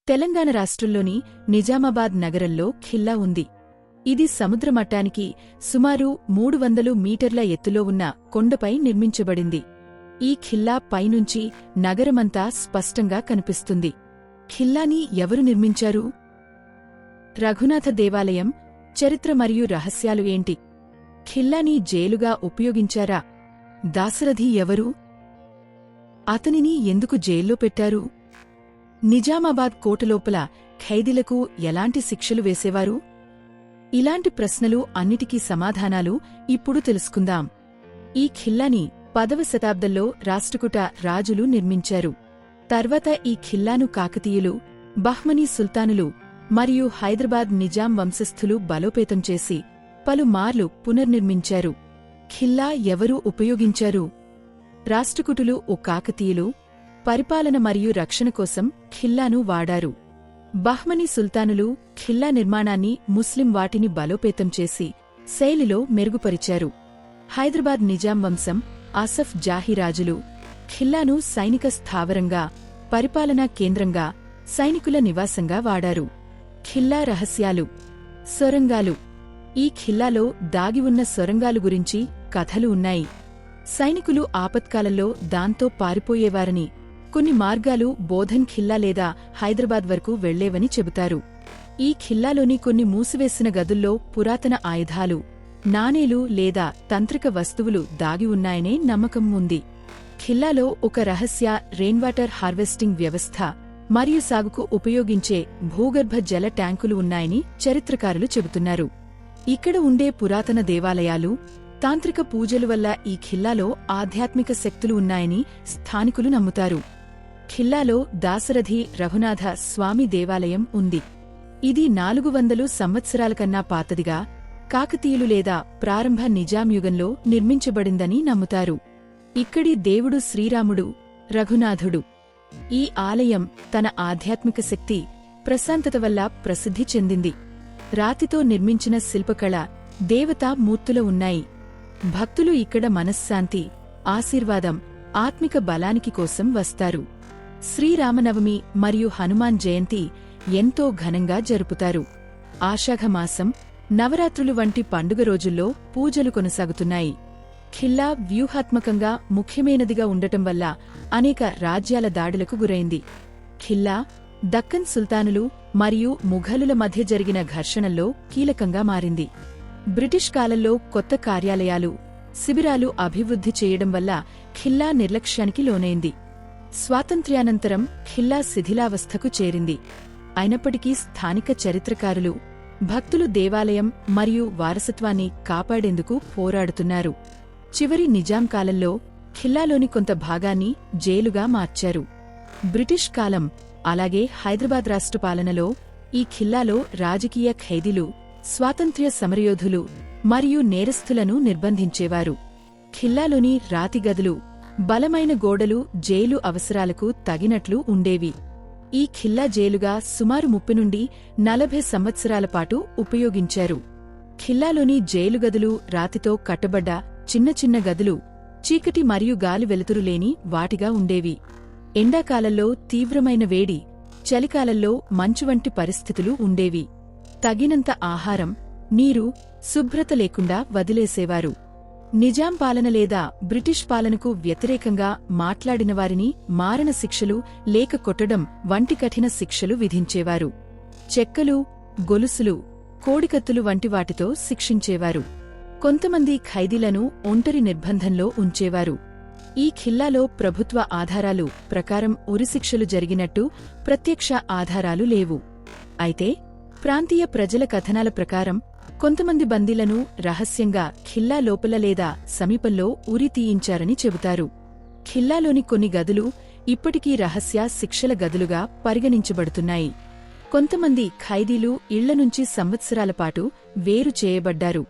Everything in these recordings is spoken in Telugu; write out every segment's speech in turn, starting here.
తెలంగాణ రాష్ట్రంలోని నిజామాబాద్ నగరంలో ఖిల్లా ఉంది. ఇది సముద్రమట్టానికి సుమారు 300 మీటర్ల ఎత్తులో ఉన్న కొండపై నిర్మించబడింది. ఈ ఖిల్లా పైనుంచి నగరమంతా స్పష్టంగా కనిపిస్తుంది. ఖిల్లాని ఎవరు నిర్మించారు? రఘునాథ దేవాలయం చరిత్ర మరియు రహస్యాలు ఏంటి? ఖిల్లాని జైలుగా ఉపయోగించారా? దాశరథి ఎవరు? అతనిని ఎందుకు జైల్లో పెట్టారు? నిజామాబాద్ కోటలోపల ఖైదీలకు ఎలాంటి శిక్షలు వేసేవారు? ఇలాంటి ప్రశ్నలు అన్నిటికీ సమాధానాలు ఇప్పుడు తెలుసుకుందాం. ఈ ఖిల్లాని 10వ శతాబ్దంలో రాష్ట్రకూట రాజులు నిర్మించారు. తర్వాత ఈ ఖిల్లాను కాకతీయులు, బహ్మనీ సుల్తానులు మరియు హైదరాబాద్ నిజాం వంశస్థులు బలోపేతం చేసి పలుమార్లు పునర్నిర్మించారు. ఖిల్లా ఎవరు ఉపయోగించారు? రాష్ట్రకూటులు ఓ కాకతీయులు పరిపాలన మరియు రక్షణ కోసం ఖిల్లాను వాడారు. బహ్మనీ సుల్తానులు ఖిల్లా నిర్మాణాన్ని ముస్లిం వాటిని బలోపేతం చేసి శైలిలో మెరుగుపరిచారు. హైదరాబాద్ నిజాం వంశం ఆసఫ్ జాహీ రాజులు ఖిల్లాను సైనిక స్థావరంగా, పరిపాలనా కేంద్రంగా, సైనికుల నివాసంగా వాడారు. ఖిల్లా రహస్యాలు. సొరంగాలు. ఈ ఖిల్లాలో దాగి ఉన్న సొరంగాలు గురించి కథలు ఉన్నాయి. సైనికులు ఆపత్కాలంలో దాంతో పారిపోయేవారని, కొన్ని మార్గాలు బోధన్ ఖిల్లా లేదా హైదరాబాద్ వరకు వెళ్లేవని చెబుతారు. ఈ ఖిల్లాలోని కొన్ని మూసివేసిన గదుల్లో పురాతన ఆయుధాలు, నాణేలు లేదా తంత్రిక వస్తువులు దాగి ఉన్నాయనే నమ్మకం ఉంది. ఖిల్లాలో ఒక రహస్య రెయిన్వాటర్ హార్వెస్టింగ్ వ్యవస్థ మరియు సాగుకు ఉపయోగించే భూగర్భ జల ట్యాంకులు ఉన్నాయని చరిత్రకారులు చెబుతున్నారు. ఇక్కడ ఉండే పురాతన దేవాలయాలు, తాంత్రిక పూజలు వల్ల ఈ ఖిల్లాలో ఆధ్యాత్మిక శక్తులు ఉన్నాయని స్థానికులు నమ్ముతారు. ఖిల్లాలో దాశరథి రఘునాథ స్వామి దేవాలయం ఉంది. ఇది 400 సంవత్సరాల కన్నా పాతదిగా, కాకతీయులు లేదా ప్రారంభ నిజాం యుగంలో నిర్మించబడిందని నమ్ముతారు. ఇక్కడి దేవుడు శ్రీరాముడు, రఘునాథుడు. ఈ ఆలయం తన ఆధ్యాత్మిక శక్తి, ప్రశాంతత వల్ల ప్రసిద్ధి చెందింది. రాతితో నిర్మించిన శిల్పకళ, దేవతా మూర్తులు ఉన్నాయి. భక్తులు ఇక్కడ మనశ్శాంతి, ఆశీర్వాదం, ఆత్మిక బలానికి కోసం వస్తారు. శ్రీరామనవమి మరియు హనుమాన్ జయంతి ఎంతో ఘనంగా జరుపుతారు. ఆషాఢమాసం, నవరాత్రులు వంటి పండుగ రోజుల్లో పూజలు కొనసాగుతున్నాయి. ఖిల్లా వ్యూహాత్మకంగా ముఖ్యమైనదిగా ఉండటం వల్ల అనేక రాజ్యాల దాడులకు గురైంది. ఖిల్లా దక్కన్ సుల్తానులు మరియు ముఘలుల మధ్య జరిగిన ఘర్షణల్లో కీలకంగా మారింది. బ్రిటిష్ కాలంలో కొత్త కార్యాలయాలు, శిబిరాలు అభివృద్ధి చేయడం వల్ల ఖిల్లా నిర్లక్ష్యానికి లోనైంది. స్వాతంత్ర్యానంతరం ఖిల్లా శిథిలావస్థకు చేరింది. అయినప్పటికీ స్థానిక చరిత్రకారులు, భక్తులు దేవాలయం మరియు వారసత్వాన్ని కాపాడేందుకు పోరాడుతున్నారు. చివరి నిజాం కాలంలో ఖిల్లాలోని కొంత భాగాన్ని జైలుగా మార్చారు. బ్రిటిష్ కాలం, అలాగే హైదరాబాద్ రాష్ట్ర పాలనలో ఈ ఖిల్లాలో రాజకీయ ఖైదీలు, స్వాతంత్ర్య సమరయోధులు మరియు నేరస్థులను నిర్బంధించేవారు. ఖిల్లాలోని రాతి గదులు, బలమైన గోడలు జైలు అవసరాలకు తగినట్లు ఉండేవి. ఈ ఖిల్లా జైలుగా సుమారు 30 నుండి 40 సంవత్సరాల పాటు ఉపయోగించారు. ఖిల్లాలోని జైలు గదులు రాతితో కట్టబడ్డ చిన్న చిన్న గదులు, చీకటి మరియు గాలి వెలుతురు లేని వాటిగా ఉండేవి. ఎండాకాలంలో తీవ్రమైన వేడి, చలికాలంలో మంచు వంటి పరిస్థితులు ఉండేవి. తగినంత ఆహారం, నీరు, శుభ్రత లేకుండా వదిలేసేవారు. నిజాం పాలన లేదా బ్రిటిష్ పాలనకు వ్యతిరేకంగా మాట్లాడినవారిని మారణ శిక్షలు లేక కొట్టడం వంటి కఠిన శిక్షలు విధించేవారు. చెక్కలు, గొలుసులు, కోడికత్తులు వంటి వాటితో శిక్షించేవారు. కొంతమంది ఖైదీలను ఒంటరి నిర్బంధంలో ఉంచేవారు. ఈ ఖిల్లాలో ప్రభుత్వ ఆధారాలు ప్రకారం ఉరిశిక్షలు జరిగినట్టు ప్రత్యక్ష ఆధారాలు లేవు. అయితే ప్రాంతీయ ప్రజల కథనాల ప్రకారం కొంతమంది బందీలను రహస్యంగా ఖిల్లా లోపల లేదా సమీపంలో ఉరి తీయించారని చెబుతారు. ఖిల్లాలోని కొన్ని గదులు ఇప్పటికీ రహస్య శిక్షల గదులుగా పరిగణించబడుతున్నాయి. కొంతమంది ఖైదీలు ఇళ్లనుంచి సంవత్సరాల పాటు వేరు చేయబడ్డారు.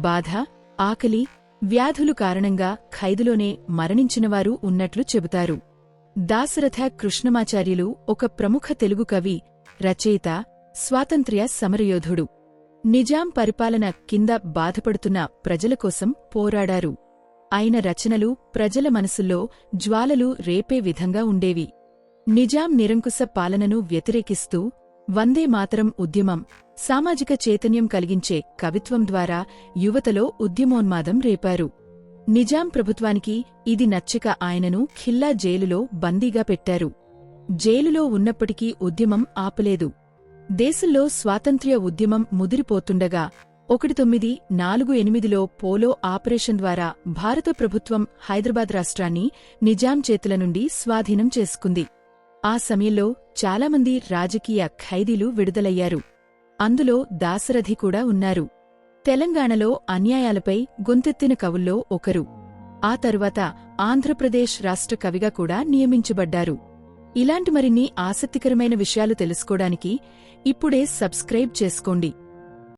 బాధ, ఆకలి, వ్యాధులు కారణంగా ఖైదులోనే మరణించినవారు ఉన్నట్లు చెబుతారు. దాశరథ కృష్ణమాచార్యులు ఒక ప్రముఖ తెలుగు కవి, రచయిత, స్వాతంత్ర్య సమరయోధుడు. నిజాం పరిపాలన కింద బాధపడుతున్న ప్రజల కోసం పోరాడారు. ఆయన రచనలు ప్రజల మనసుల్లో జ్వాలలు రేపే విధంగా ఉండేవి. నిజాం నిరంకుశ పాలనను వ్యతిరేకిస్తూ వందే మాతరం ఉద్యమం, సామాజిక చైతన్యం కలిగించే కవిత్వం ద్వారా యువతలో ఉద్యమోన్మాదం రేపారు. నిజాం ప్రభుత్వానికి ఇది నచ్చక ఆయనను ఖిల్లా జైలులో బందీగా పెట్టారు. జైలులో ఉన్నప్పటికీ ఉద్యమం ఆపలేదు. దేశంలో స్వాతంత్ర్య ఉద్యమం ముదిరిపోతుండగా 1948లో పోలో ఆపరేషన్ ద్వారా భారత ప్రభుత్వం హైదరాబాద్ రాష్ట్రాన్ని నిజాం చేతుల నుండి స్వాధీనం చేసుకుంది. ఆ సమయంలో చాలామంది రాజకీయ ఖైదీలు విడుదలయ్యారు. అందులో దాశరథి కూడా ఉన్నారు. తెలంగాణలో అన్యాయాలపై గొంతెత్తిన కవుల్లో ఒకరు. ఆ తరువాత ఆంధ్రప్రదేశ్ రాష్ట్ర కవిగా కూడా నియమించబడ్డారు. ఇలాంటి మరిన్ని ఆసక్తికరమైన విషయాలు తెలుసుకోవడానికి ఇప్పుడే సబ్స్క్రైబ్ చేసుకోండి.